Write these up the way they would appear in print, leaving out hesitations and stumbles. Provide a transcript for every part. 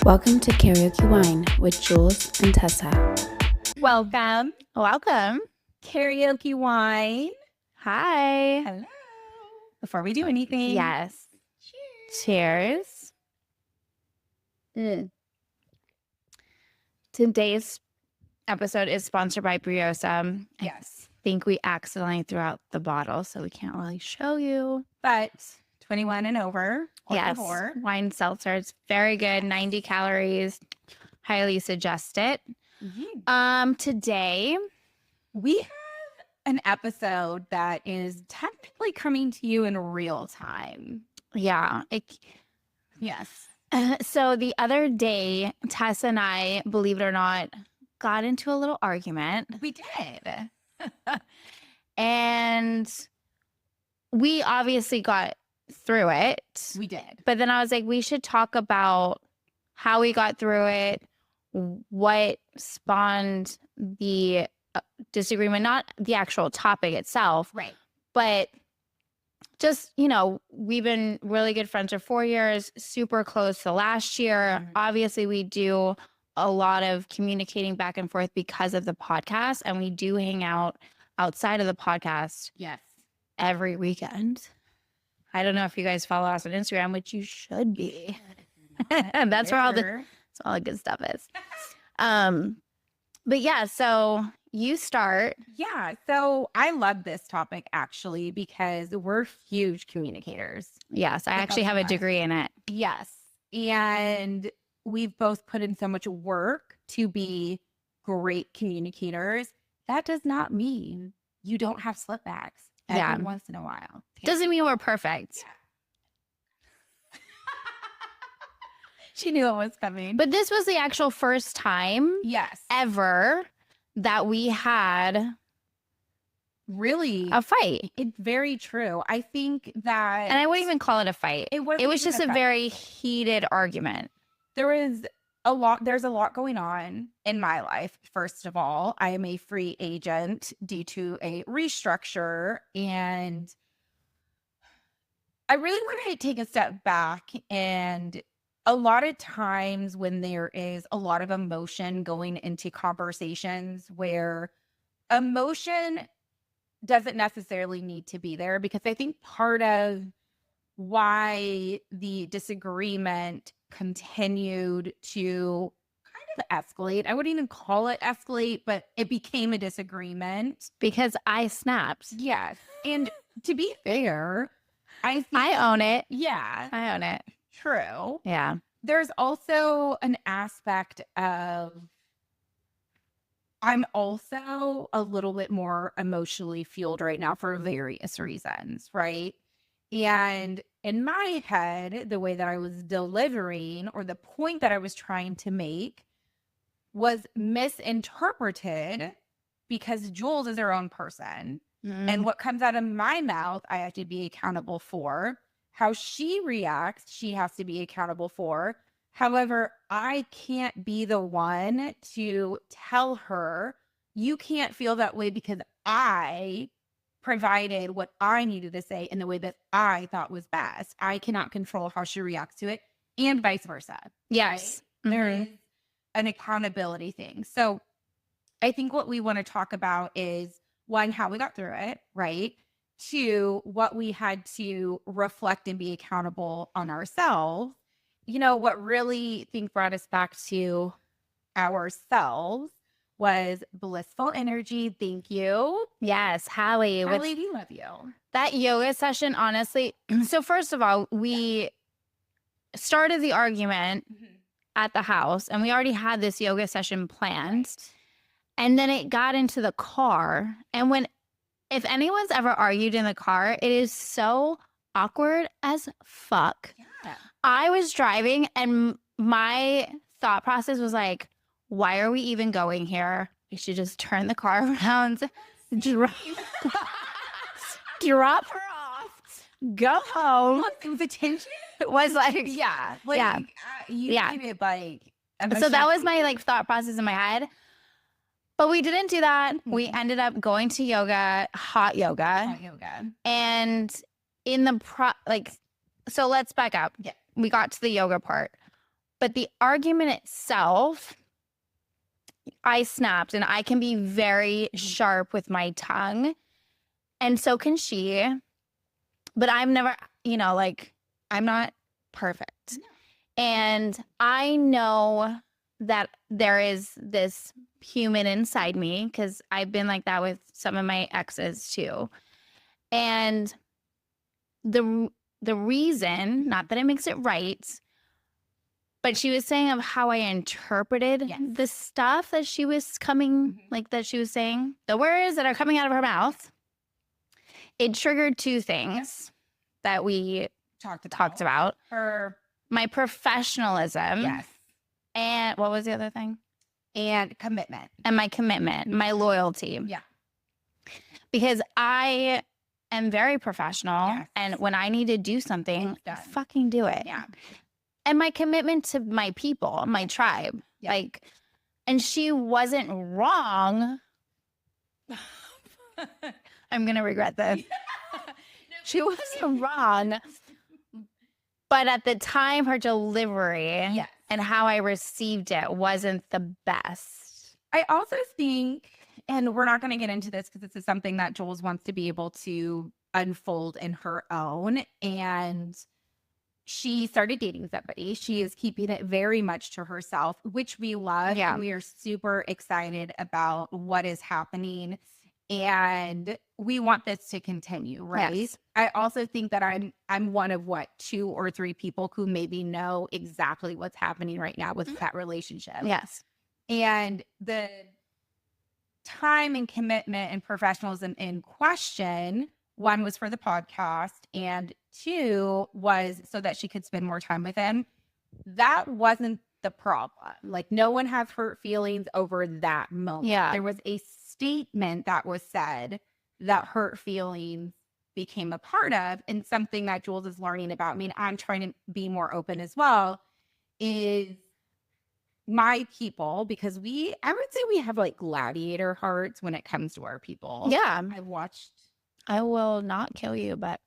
Welcome to Karaoke Wine with Jules and Tessa. Welcome. Karaoke Wine. Hi. Hello. Before we do anything. Yes. Cheers. Today's episode is sponsored by Briosa. Yes. I think we accidentally threw out the bottle, so we can't really show you. But 21 and over. Yes. Favor. Wine seltzer. It's very good. 90 calories. Highly suggest it. Mm-hmm. Today we have an episode that is technically coming to you in real time. Yeah. Yes. So the other day, Tessa and I, believe it or not, got into a little argument. We did. And we obviously got through it. We did. But then I was like, we should talk about how we got through it, what spawned the disagreement, not the actual topic itself. Right. But just, we've been really good friends for 4 years, super close to last year. Mm-hmm. Obviously, we do a lot of communicating back and forth because of the podcast, and we do hang out outside of the podcast. Yes. Every weekend. I don't know if you guys follow us on Instagram, which you should be. And that's where all the good stuff is. But yeah, so you start. Yeah. So I love this topic actually because we're huge communicators. Yes, I actually have a degree in it. Yes. And we've both put in so much work to be great communicators. That does not mean you don't have slipbacks every once in a while. Doesn't mean we're perfect. Yeah. She knew it was coming. But this was the actual first time ever that we had really a fight. It's very true. I think that... And I wouldn't even call it a fight. It was just a very heated argument. There's a lot going on in my life. First of all, I am a free agent due to a restructure, and I really want to take a step back. And a lot of times when there is a lot of emotion going into conversations where emotion doesn't necessarily need to be there, because I think part of why the disagreement continued to kind of escalate. I wouldn't even call it escalate, but it became a disagreement. Because I snapped. Yes. And to be fair, I own it. Yeah. I own it. True. Yeah. There's also an aspect of I'm also a little bit more emotionally fueled right now for various reasons, right? And in my head, the way that I was delivering, or the point that I was trying to make, was misinterpreted because Jules is her own person. Mm-hmm. And what comes out of my mouth, I have to be accountable for. How she reacts, she has to be accountable for. However, I can't be the one to tell her, you can't feel that way because I provided what I needed to say in the way that I thought was best. I cannot control how she reacts to it, and vice versa. Yes. Right? There is an accountability thing. So I think what we want to talk about is, one, how we got through it, right? Two, what we had to reflect and be accountable on ourselves. What really, I think, brought us back to ourselves was blissful energy. Thank you. Yes, Hallie. Hallie, we love you. That yoga session, honestly. So first of all, we started the argument at the house, and we already had this yoga session planned. Right. And then it got into the car. And if anyone's ever argued in the car, it is so awkward as fuck. Yeah. I was driving, and my thought process was like, why are we even going here? We should just turn the car around, drop her off, go home. The tension was like, you made it like. So that was my thought process in my head. But we didn't do that. Mm-hmm. We ended up going to yoga, hot yoga. And in the so let's back up. Yeah. We got to the yoga part. But the argument itself, I snapped, and I can be very sharp with my tongue. And so can she. But I'm never, like, I'm not perfect. No. And I know that there is this human inside me, because I've been like that with some of my exes too. And the reason, not that it makes it right, but she was saying of how I interpreted the stuff that she was that she was saying, the words that are coming out of her mouth. It triggered two things that we talked about. My professionalism. Yes. And what was the other thing? And commitment. And my commitment, my loyalty. Yeah. Because I am very professional. Yes. And when I need to do something, I fucking do it. Yeah. And my commitment to my people, my tribe. Yeah. And she wasn't wrong. I'm going to regret this. She wasn't wrong. But at the time, her delivery and how I received it wasn't the best. I also think, and we're not going to get into this because this is something that Jules wants to be able to unfold in her own. And she started dating somebody. She is keeping it very much to herself, which we love. Yeah. And we are super excited about what is happening. And we want this to continue, right? Yes. I also think that I'm one of 2 or 3 people who maybe know exactly what's happening right now with that relationship. Yes. And the time and commitment and professionalism in question, 1 was for the podcast, and 2 was so that she could spend more time with him. That wasn't the problem. Like, no one has hurt feelings over that moment. Yeah. There was a statement that was said that hurt feelings became a part of, and something that Jules is learning about me, and I'm trying to be more open as well, is my people, because I would say we have like gladiator hearts when it comes to our people. Yeah. I will not kill you, but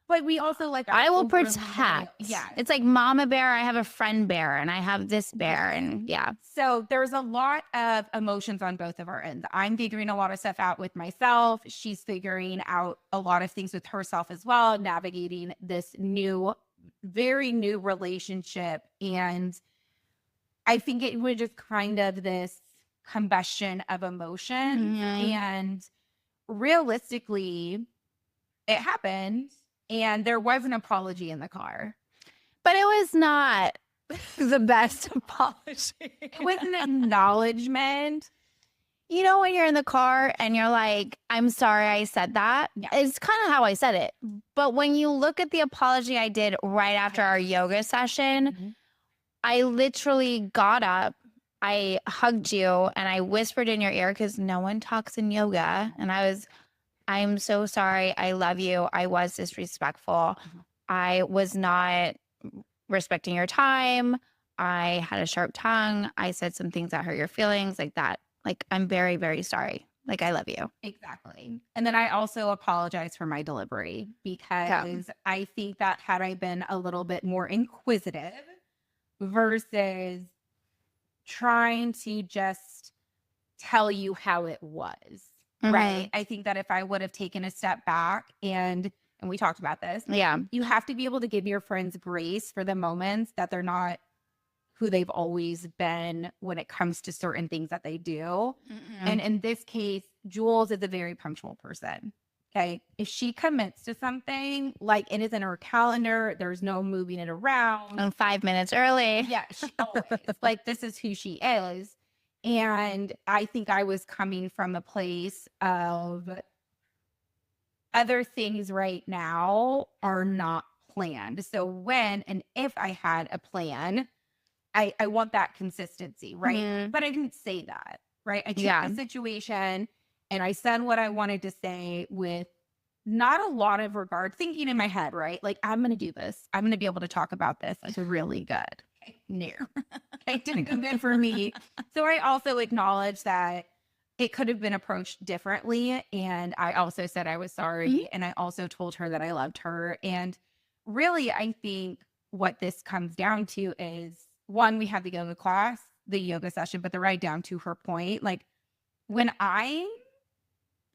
but we also like, I will protect. Yeah. It's like mama bear. I have a friend bear, and I have this bear. And So there's a lot of emotions on both of our ends. I'm figuring a lot of stuff out with myself. She's figuring out a lot of things with herself as well, navigating this very new relationship. And I think it was just kind of this combustion of emotion. And realistically, it happened. And there was an apology in the car. But it was not the best apology. It was an acknowledgement. You know, when you're in the car and you're like, I'm sorry I said that. Yeah. It's kind of how I said it. But when you look at the apology I did right after our yoga session, I literally got up, I hugged you, and I whispered in your ear, because no one talks in yoga. And I'm so sorry. I love you. I was disrespectful. I was not respecting your time. I had a sharp tongue. I said some things that hurt your feelings, like that. Like, I'm very, very sorry. Like, I love you. Exactly. And then I also apologize for my delivery, because I think that had I been a little bit more inquisitive versus trying to just tell you how it was. Right. I think that if I would have taken a step back and we talked about this. Yeah. You have to be able to give your friends grace for the moments that they're not who they've always been when it comes to certain things that they do. And in this case, Jules is a very punctual person. Okay. If she commits to something, like it is in her calendar, there's no moving it around. And 5 minutes early. Yeah. She always, like, this is who she is. And I think I was coming from a place of other things right now are not planned. So when and if I had a plan, I want that consistency, right? But I didn't say that, right? I took the situation and I said what I wanted to say with not a lot of regard, thinking in my head, right? Like, I'm going to do this. I'm going to be able to talk about this. It's really good. It didn't come in for me. So I also acknowledge that it could have been approached differently. And I also said I was sorry. And I also told her that I loved her. And really, I think what this comes down to is one, we had the yoga class, the yoga session, but right down to her point, like when I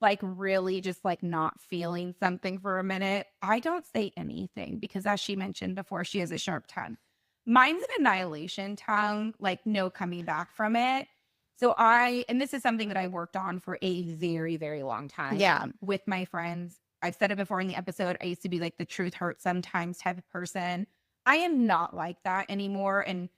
like really just like not feeling something for a minute, I don't say anything because as she mentioned before, she has a sharp tongue. Mine's an annihilation tongue, like no coming back from it. So and this is something that I worked on for a very, very long time. Yeah. With my friends. I've said it before in the episode. I used to be like the truth hurts sometimes type of person. I am not like that anymore. And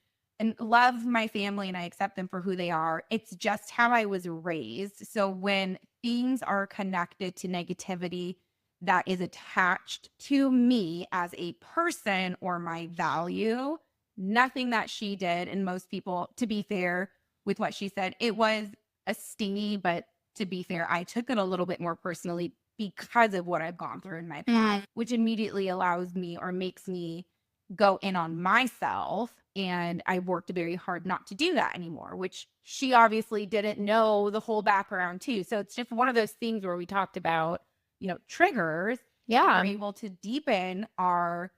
love my family and I accept them for who they are. It's just how I was raised. So when things are connected to negativity that is attached to me as a person or my value, nothing that she did, and most people, to be fair with what she said, it was a stingy, but to be fair, I took it a little bit more personally because of what I've gone through in my past, which immediately allows me or makes me go in on myself. And I worked very hard not to do that anymore, which she obviously didn't know the whole background too. So it's just one of those things where we talked about, triggers. Yeah. We're able to deepen our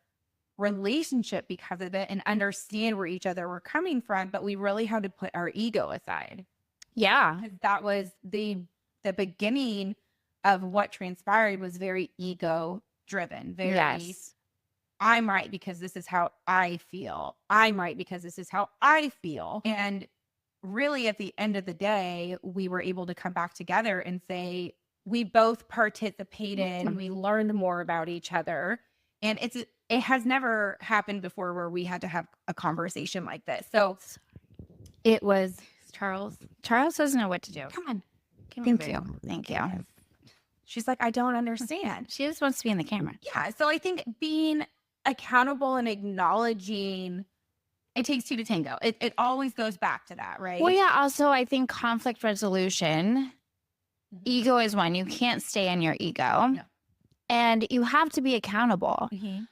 relationship because of it and understand where each other were coming from. But we really had to put our ego aside. Yeah. That was the beginning of what transpired was very ego driven. Very, Yes. I'm right because this is how I feel. I'm right because this is how I feel. And really at the end of the day, we were able to come back together and say, we both participated and we learned more about each other. And it has never happened before where we had to have a conversation like this. So it was Charles. Charles doesn't know what to do. Come on. Thank you. Thank you. She's like, I don't understand. She just wants to be in the camera. Yeah. So I think being accountable and acknowledging it takes two to tango. It always goes back to that, right? Well, yeah. Also, I think conflict resolution, ego is one. You can't stay in your ego. No. And you have to be accountable. Mm-hmm.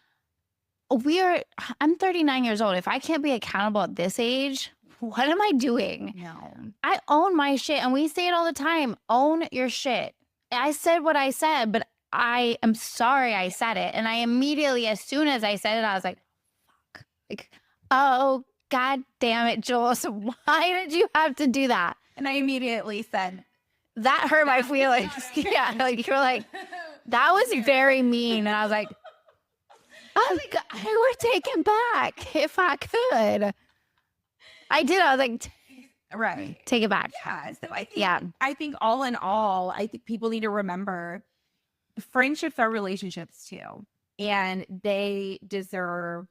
I'm 39 years old. If I can't be accountable at this age, what am I doing? No. I own my shit. And we say it all the time. Own your shit. I said what I said, but I am sorry I said it. And I immediately, as soon as I said it, I was like, fuck. Like, oh, God damn it, Jules. Why did you have to do that? And I immediately said, that hurt my feelings. Yeah. Like, you're like, that was very mean. And I was like, I would take him back if I could. I did. I was like, right. Take it back. Yeah. So I think all in all, I think people need to remember friendships are relationships too. And they deserve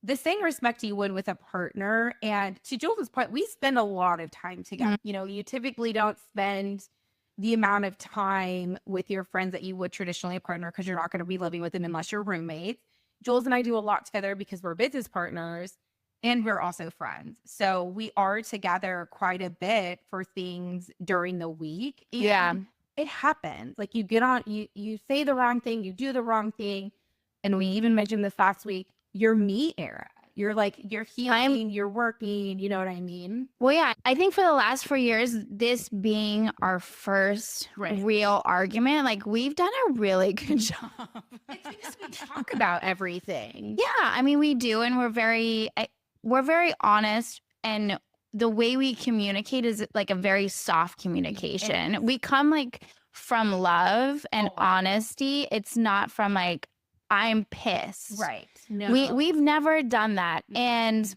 the same respect you would with a partner. And to Jules' point, we spend a lot of time together. Mm-hmm. You typically don't spend the amount of time with your friends that you would traditionally a partner because you're not going to be living with them unless you're roommates. Jules and I do a lot together because we're business partners and we're also friends. So we are together quite a bit for things during the week. Yeah. It happens. Like you get on, you say the wrong thing, you do the wrong thing. And we even mentioned this last week, your me era. You're like, you're healing, you're working, you know what I mean? Well, yeah, I think for the last 4 years, this being our first real argument, like we've done a really good job. It's because we talk about everything. Yeah, I mean, we do. And we're very honest. And the way we communicate is like a very soft communication. We come like from love and honesty. It's not from like, I'm pissed. Right. No. We've never done that. And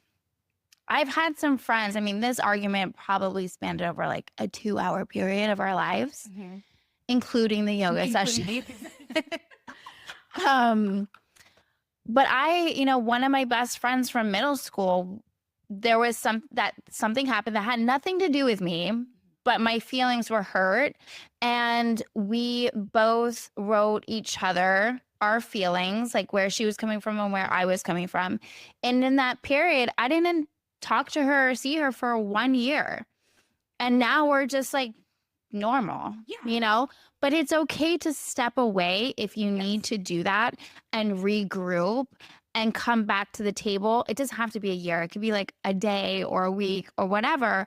I've had some friends. I mean, this argument probably spanned over like a 2-hour period of our lives, including the yoga session. But one of my best friends from middle school, there was something happened that had nothing to do with me, but my feelings were hurt. And we both wrote each other our feelings, like where she was coming from and where I was coming from. And in that period, I didn't talk to her or see her for 1 year. And now we're just like normal, but it's okay to step away if you need to do that and regroup and come back to the table. It doesn't have to be a year. It could be like a day or a week or whatever,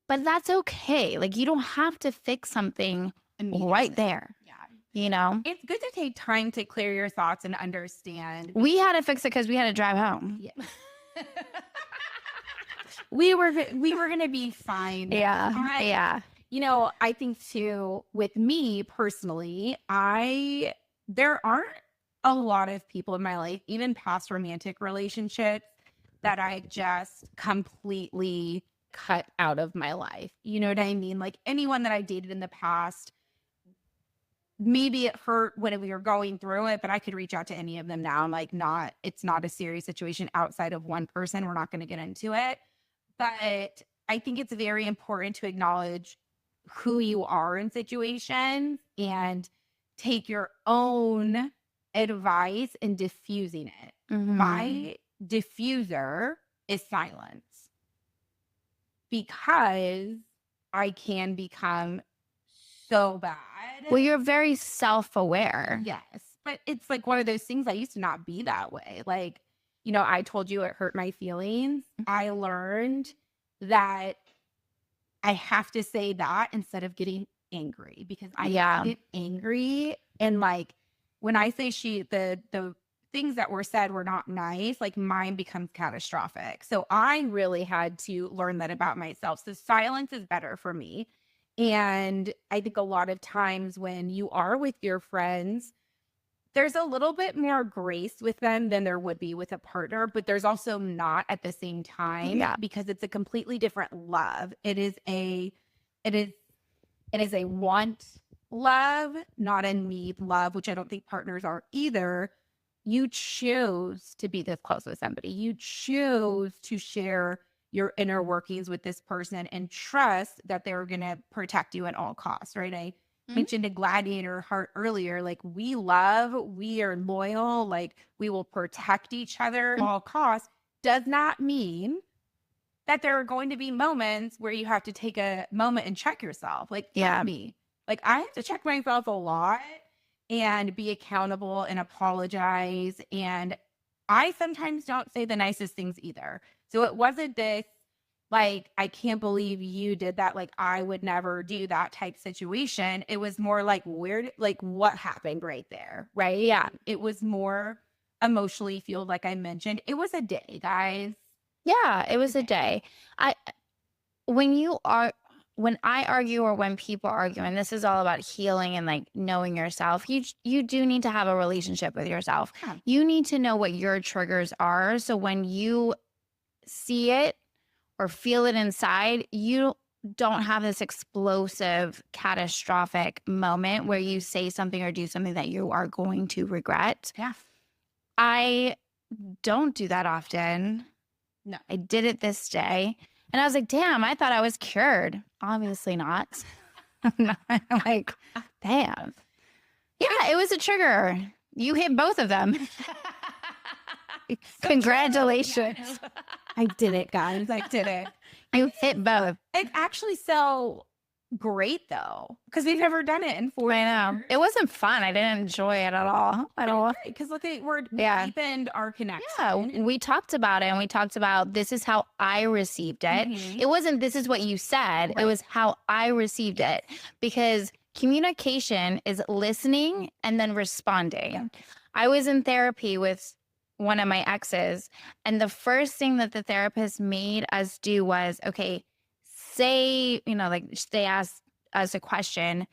but that's okay. Like you don't have to fix something right there. It's good to take time to clear your thoughts and understand. We had to fix it because we had to drive home. Yeah. we were going to be fine. Yeah. Yeah. You know, I think too, with me personally, there aren't a lot of people in my life, even past romantic relationships, that I just completely cut out of my life. You know what I mean? Like anyone that I dated in the past, maybe it hurt when we were going through it, but I could reach out to any of them now. I'm like, it's not a serious situation outside of one person. We're not going to get into it. But I think it's very important to acknowledge who you are in situations and take your own advice in diffusing it. Mhm. My diffuser is silence, because I can become so bad. Well, you're very self-aware. Yes, but it's like one of those things. I used to not be that way. Like, you know, I told you it hurt my feelings. I learned that I have to say that instead of getting angry, because I get angry. And like when I say the things that were said were not nice, like mine becomes catastrophic. So I really had to learn that about myself. So silence is better for me. And I think a lot of times when you are with your friends, there's a little bit more grace with them than there would be with a partner, but there's also not at the same time, because it's a completely different love. It is a want love, not a need love, which I don't think partners are either. You choose to be this close with somebody. You choose to share your inner workings with this person and trust that they're going to protect you at all costs, right? I mentioned a gladiator heart earlier. Like we are loyal, like we will protect each other at all costs. Does not mean that there are going to be moments where you have to take a moment and check yourself. Like, me. Like I have to check myself a lot and be accountable and apologize. And I sometimes don't say the nicest things either. So it wasn't this, like, I can't believe you did that. Like, I would never do that type situation. It was more like, what happened right there? Right. Yeah. It was more emotionally fueled. Like I mentioned, it was a day, guys. Yeah, it was a day. When I argue or when people argue, and this is all about healing and like knowing yourself, you do need to have a relationship with yourself. Yeah. You need to know what your triggers are. So when you see it or feel it inside, you don't have this explosive, catastrophic moment where you say something or do something that you are going to regret. Yeah. I don't do that often. No. I did it this day. And I was like, damn, I thought I was cured. Obviously not. I'm like, damn. Yeah, it was a trigger. You hit both of them. Congratulations. I did it, guys. I did it. You hit both. It's actually so great though, because we've never done it in 4 years. I know. It wasn't fun. I didn't enjoy it at all. Because look, we're deepened our connection. Yeah, we talked about it, and we talked about this is how I received it. Mhm. It wasn't this is what you said. It was how I received it, because communication is listening and then responding. Yeah. I was in therapy with one of my exes, and the first thing that the therapist made us do was, okay, say, like they asked us a question.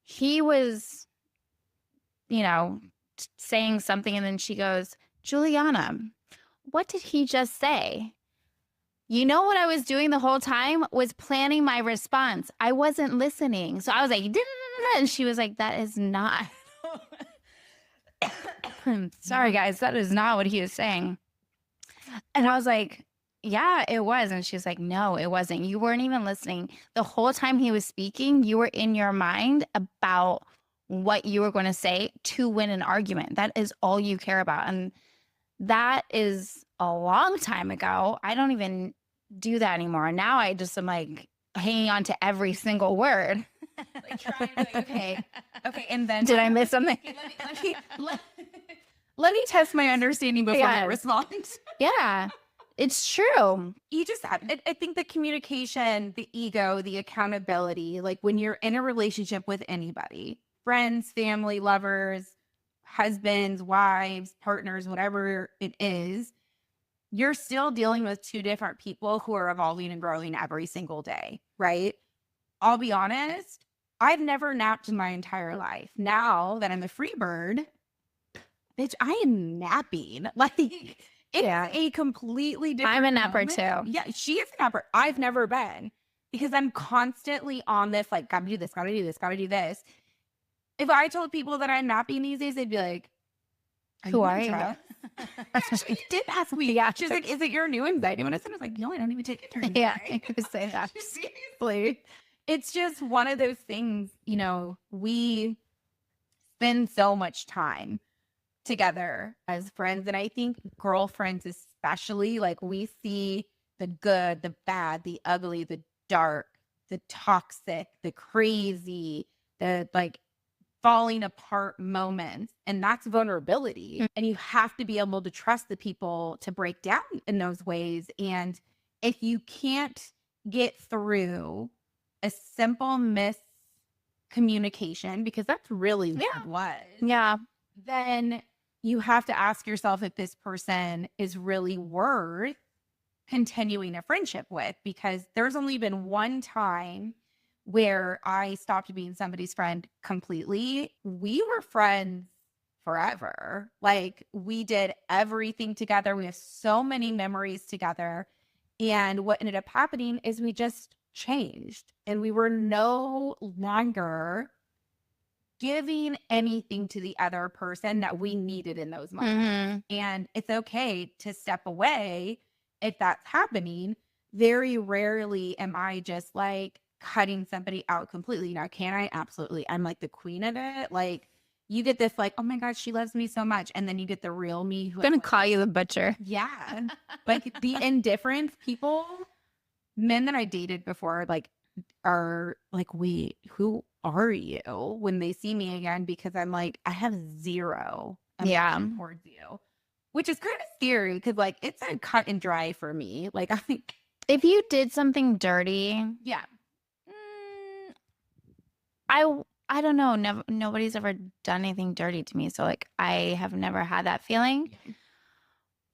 He was, saying something, and then she goes, Juliana, what did he just say? You know what I was doing the whole time was planning my response. I wasn't listening. So I was like, and she was like, that is not. Sorry, guys, that is not what he was saying. And I was like, yeah, it was. And she's like, no, it wasn't. You weren't even listening. The whole time he was speaking, you were in your mind about what you were going to say to win an argument. That is all you care about. And that is a long time ago. I don't even do that anymore. Now I just am like hanging on to every single word. Like trying to, okay. And then did I miss something? Let me test my understanding before I respond. Yeah, it's true. You just have, I think the communication, the ego, the accountability, like when you're in a relationship with anybody, friends, family, lovers, husbands, wives, partners, whatever it is, you're still dealing with two different people who are evolving and growing every single day, right? I'll be honest, I've never napped in my entire life. Now that I'm a free bird, bitch, I am napping. Like, it's a completely different I'm a napper moment. too. Yeah, she is a napper. I've never been, because I'm constantly on this, like, gotta do this, gotta do this, gotta do this. If I told people that I'm napping these days, they'd be like, Who are you? She did ask me. Yeah. She's like, is it your new anxiety? When I said, I was like, no, I don't even take it during the Yeah, day. I could say that. Seriously. It's just one of those things, you know, we spend so much time together as friends. And I think girlfriends, especially, like, we see the good, the bad, the ugly, the dark, the toxic, the crazy, the like falling apart moments. And that's vulnerability. Mm. And you have to be able to trust the people to break down in those ways. And if you can't get through a simple miscommunication, because that's really what it was, Yeah. then you have to ask yourself if this person is really worth continuing a friendship with, because there's only been one time where I stopped being somebody's friend completely. We were friends forever. Like, we did everything together. We have so many memories together. And what ended up happening is we just changed, and we were no longer giving anything to the other person that we needed in those moments. And it's okay to step away if that's happening. Very rarely am I just like cutting somebody out completely. Now, can I? Absolutely. I'm like the queen of it. Like, you get this like, oh my God, she loves me so much. And then you get the real me who I'm gonna call you the butcher. yeah. Like, the indifference people, men that I dated before, like, are like, wait, who are you when they see me again? Because I'm like, I have zero emotion towards you, which is kind of scary, because like, it's a cut and dry for me. Like, I think, If you did something dirty, yeah, I don't know. Never, nobody's ever done anything dirty to me, so like I have never had that feeling.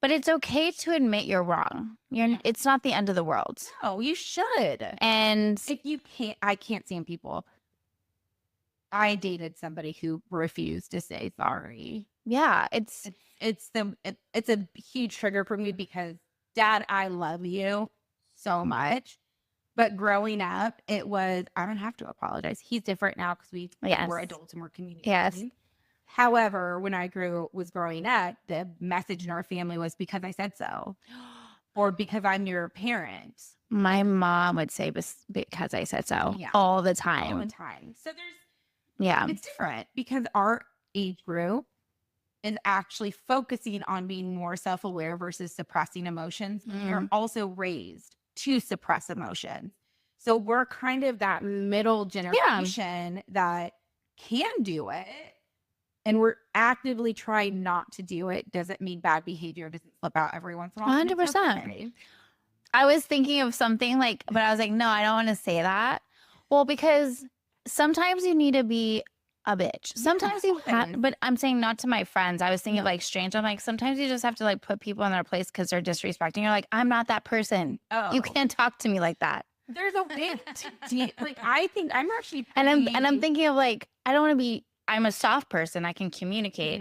But it's okay to admit you're wrong. It's not the end of the world. no, you should. And If you can't, I can't stand people. I dated somebody who refused to say sorry. yeah, It's a huge trigger for me, because Dad, I love you so much. But growing up, it was, I don't have to apologize. He's different now because we're adults and we're communicating. Yes. However, when I was growing up, the message in our family was, because I said so, or because I'm your parent. My mom would say because I said so all the time. All the time. So it's different, because our age group is actually focusing on being more self-aware versus suppressing emotions. They're also raised to suppress emotions. So we're kind of that middle generation that can do it. And we're actively trying not to do it. Doesn't mean bad behavior doesn't slip out every once in a while. 100%. I was thinking of something like, but I was like, no, I don't want to say that. Well, because sometimes you need to be a bitch. Sometimes you have, but I'm saying not to my friends. I was thinking of like strange. I'm like, sometimes you just have to like put people in their place because they're disrespecting. You're like, I'm not that person. Oh. You can't talk to me like that. There's a way like, I think I'm actually and I'm thinking of like, I don't want to be, I'm a soft person. I can communicate,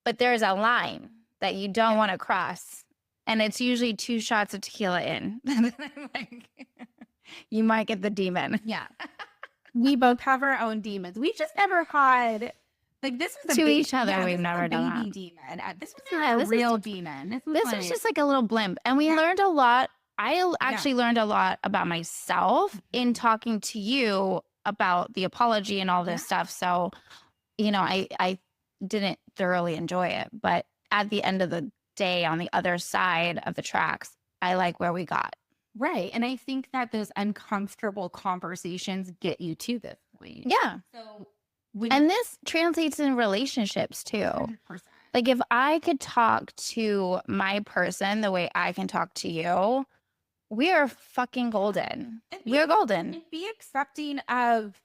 but there's a line that you don't want to cross. And it's usually 2 shots of tequila in. And then I'm like, you might get the demon. Yeah. We both have our own demons. We've just never had, like, this was to each other. We've never done that. Demon. This was not a real demon. This was just like a little blimp. And we learned a lot. I actually learned a lot about myself in talking to you about the apology and all this stuff. So, you know, I didn't thoroughly enjoy it. But at the end of the day, on the other side of the tracks, I like where we got. Right. And I think that those uncomfortable conversations get you to this point. Yeah. So, and this translates in relationships too. 100%. Like, if I could talk to my person the way I can talk to you, we are fucking golden. We're golden. And be accepting of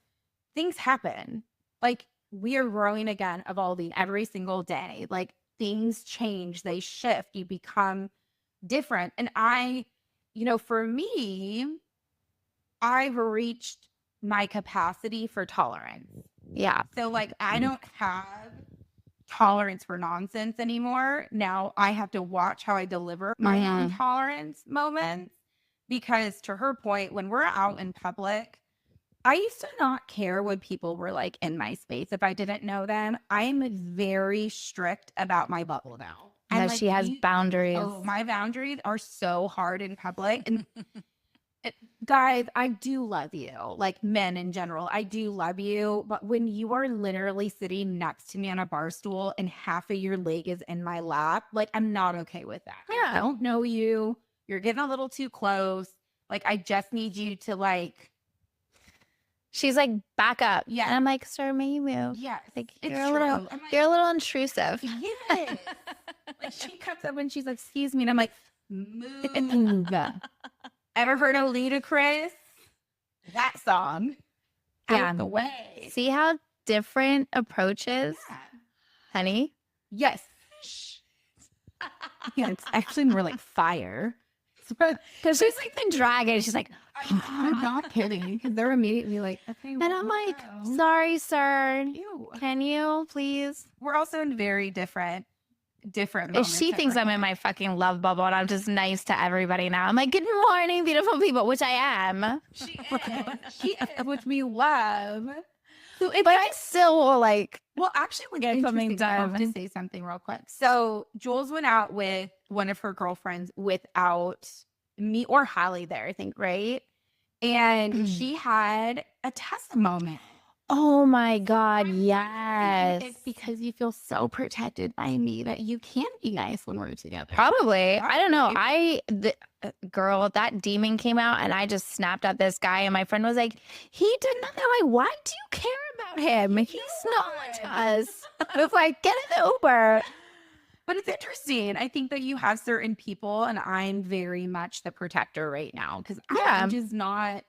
things happen. Like, we are growing again, evolving every single day. Like, things change, they shift. You become different. And for me, I've reached my capacity for tolerance. Yeah. So like, I don't have tolerance for nonsense anymore. Now I have to watch how I deliver my own tolerance moments, because to her point, when we're out in public, I used to not care when people were like in my space if I didn't know them. I'm very strict about my bubble now. No, Like, she has boundaries. Oh, my boundaries are so hard in public. And guys, I do love you. Like, men in general, I do love you. But when you are literally sitting next to me on a bar stool and half of your leg is in my lap, like, I'm not okay with that. Yeah. I don't know you. You're getting a little too close. Like, I just need you to like. She's like, back up. Yeah. And I'm like, sir, may you move? Yes. Like, It's you're a little intrusive. Yes. Like, she comes up and she's like, excuse me. And I'm like, move. Ever heard of Ludacris? That song. Yeah. Out the way. See how different approaches, honey? Yes. Yeah, it's actually more like fire. Because she's like the dragon. She's like, I'm not kidding. Because they're immediately like, okay. and I'm like, sorry, sir. Ew. Can you please? We're also in very different If moments she of thinks our I'm in my fucking love bubble and I'm just nice to everybody now, I'm like, good morning, beautiful people, which I am. She is, which we love. So But I still will like, well, actually, we get something I have done. to say something real quick. So Jules went out with one of her girlfriends without me or Holly there, I think, right? And she had a Tessa moment. oh my God, yes. It's because you feel so protected by me that you can't be nice when we're together. Probably. I don't know. Girl, that demon came out and I just snapped at this guy and my friend was like, he did nothing. I'm like, why do you care about him? He's not to us. I was like, get in the Uber. But it's interesting. I think that you have certain people, and I'm very much the protector right now because I'm just not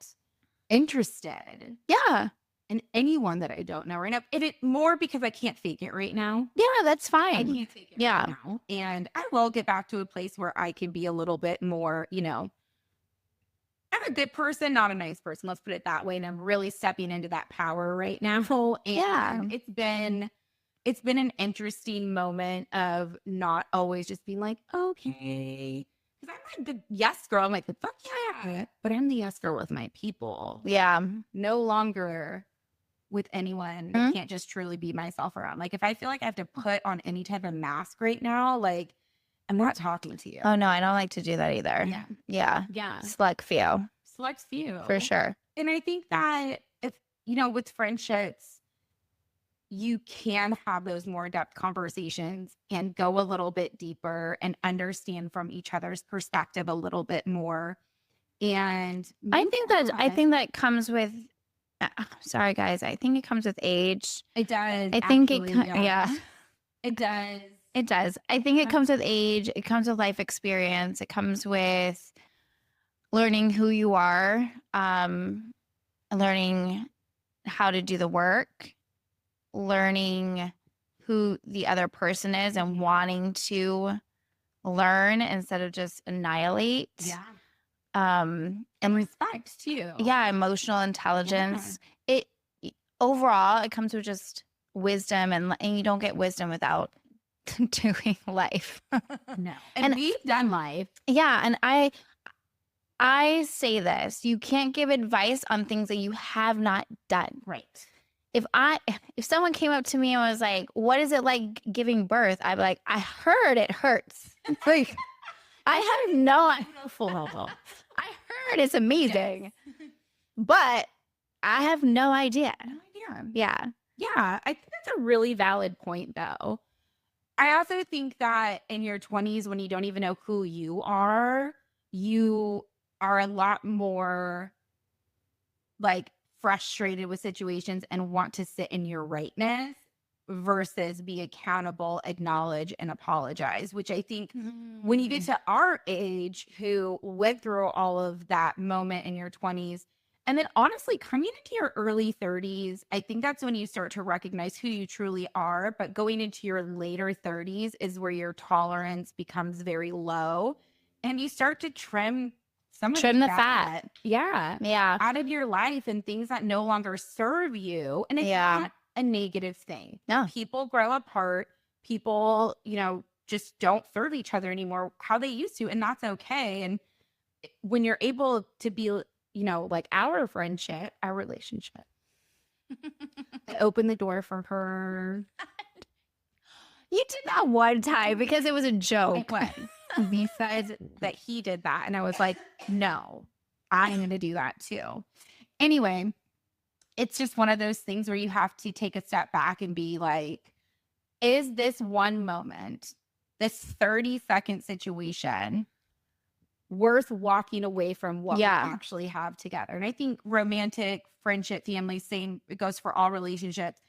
interested Yeah. in anyone that I don't know right now. It more because I can't fake it right now. Yeah, that's I fine. can't fake it Yeah. right now. And I will get back to a place where I can be a little bit more, I'm a good person, not a nice person. Let's put it that way. And I'm really stepping into that power right now. And Yeah. it's been an interesting moment of not always just being like, okay. Because I'm like the yes girl. I'm like, fuck yeah. But I'm the yes girl with my people. Yeah. No longer with anyone. I can't just truly be myself around. Like, if I feel like I have to put on any type of mask right now, like, I'm not talking to you. Oh, no, I don't like to do that either. Yeah. Yeah. Yeah. Select few. Select few. For sure. And I think that if, with friendships, you can have those more in-depth conversations and go a little bit deeper and understand from each other's perspective a little bit more. And I think that comes with, sorry guys, I think it comes with age. it does. I think actually, yeah. It does. It does. I think it comes with age. It comes with life experience. It comes with learning who you are, learning how to do the work, learning who the other person is and wanting to learn instead of just annihilate. Yeah. And respect too. Yeah, emotional intelligence. It overall, it comes with just wisdom, and you don't get wisdom without doing life. No. And we've done life. Yeah, and I say this, you can't give advice on things that you have not done. Right. If someone came up to me and was like, what is it like giving birth? I'd be like, I heard it hurts. Like, I have no idea. I heard it's amazing. Yes. But I have no idea. Yeah. Yeah. I think that's a really valid point though. I also think that in your 20s, when you don't even know who you are a lot more like frustrated with situations and want to sit in your rightness versus be accountable, acknowledge, and apologize, which I think when you get to our age who went through all of that moment in your 20s, and then honestly coming into your early 30s, I think that's when you start to recognize who you truly are. But going into your later 30s is where your tolerance becomes very low. and you start to trim some of Trim the that fat. Yeah. Yeah. Out of your life and things that no longer serve you. And it's Yeah. not a negative thing. No. People grow apart. People, just don't serve each other anymore how they used to. And that's okay. And when you're able to be, like our friendship, our relationship, I opened the door for her. You did that one time because it was a joke. He said that he did that. And I was like, no, I'm going to do that too. Anyway, it's just one of those things where you have to take a step back and be like, is this one moment, this 30-second situation, worth walking away from what we actually have together? And I think romantic, friendship, family, same, it goes for all relationships.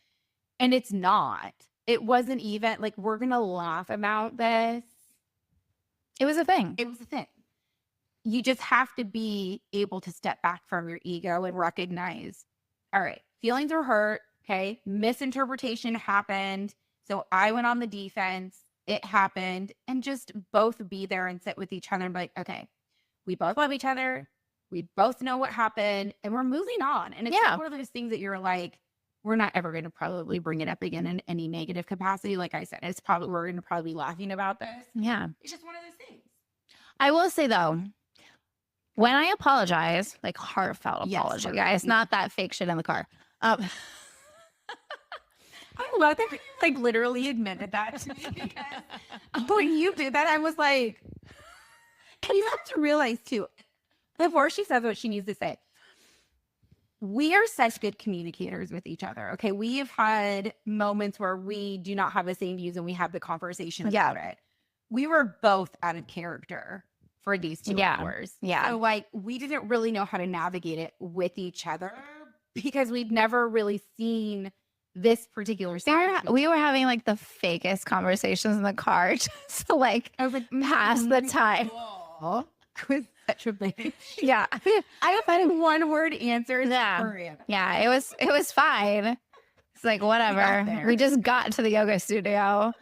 And it's not. It wasn't even like, we're going to laugh about this. It was a thing. It was a thing. You just have to be able to step back from your ego and recognize, all right, feelings are hurt. Okay. Misinterpretation happened. So I went on the defense. It happened. And just both be there and sit with each other and be like, okay, we both love each other. We both know what happened and we're moving on. And it's one of those things that you're like, we're not ever going to probably bring it up again in any negative capacity. Like I said, we're going to probably be laughing about this. Yeah. It's just one of those things. I will say though, when I apologize, like heartfelt apology, guys, not that fake shit in the car. I love that you like literally admitted that to me because when you did that, I was like, you have to realize too, before she says what she needs to say, we are such good communicators with each other. Okay. We have had moments where we do not have the same views and we have the conversation about it. We were both out of character for these 2 hours. Yeah. So like we didn't really know how to navigate it with each other because we've never really seen this particular side. We were having like the fakest conversations in the car just to like pass the time. I was such a baby. Yeah. I have had one word answers. Yeah. It was fine. It's like, whatever. We just got to the yoga studio.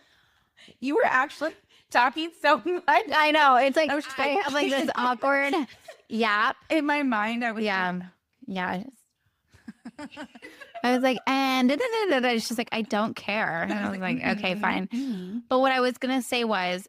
You were actually talking so much. I know. It's like, I have like this awkward yap. In my mind, I was Yeah. I was like, and it's just like, I don't care. And I was like, okay, fine. But what I was going to say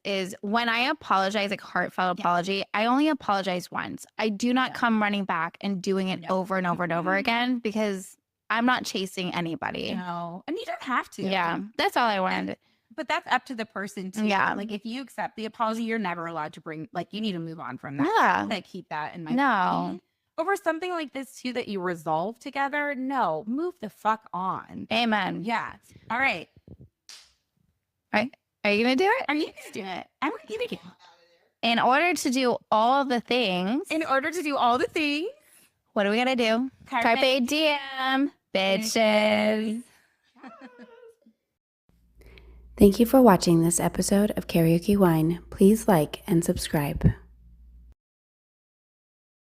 is when I apologize, like heartfelt apology, I only apologize once. I do not come running back and doing it over and over and over again because I'm not chasing anybody. No. And you don't have to. Yeah. That's all I wanted. But that's up to the person too. Yeah. Like if you accept the apology, you're never allowed to bring, like you need to move on from that. Yeah. Like keep that in my No. Over something like this too that you resolve together. No, move the fuck on. Amen. Yeah. All right. Are you going to do it? I'm going to do it. I'm going to do it. In order to do all the things. What do we got to do? Carpe diem, bitches. Thank you for watching this episode of Karaoke Wine. Please like and subscribe.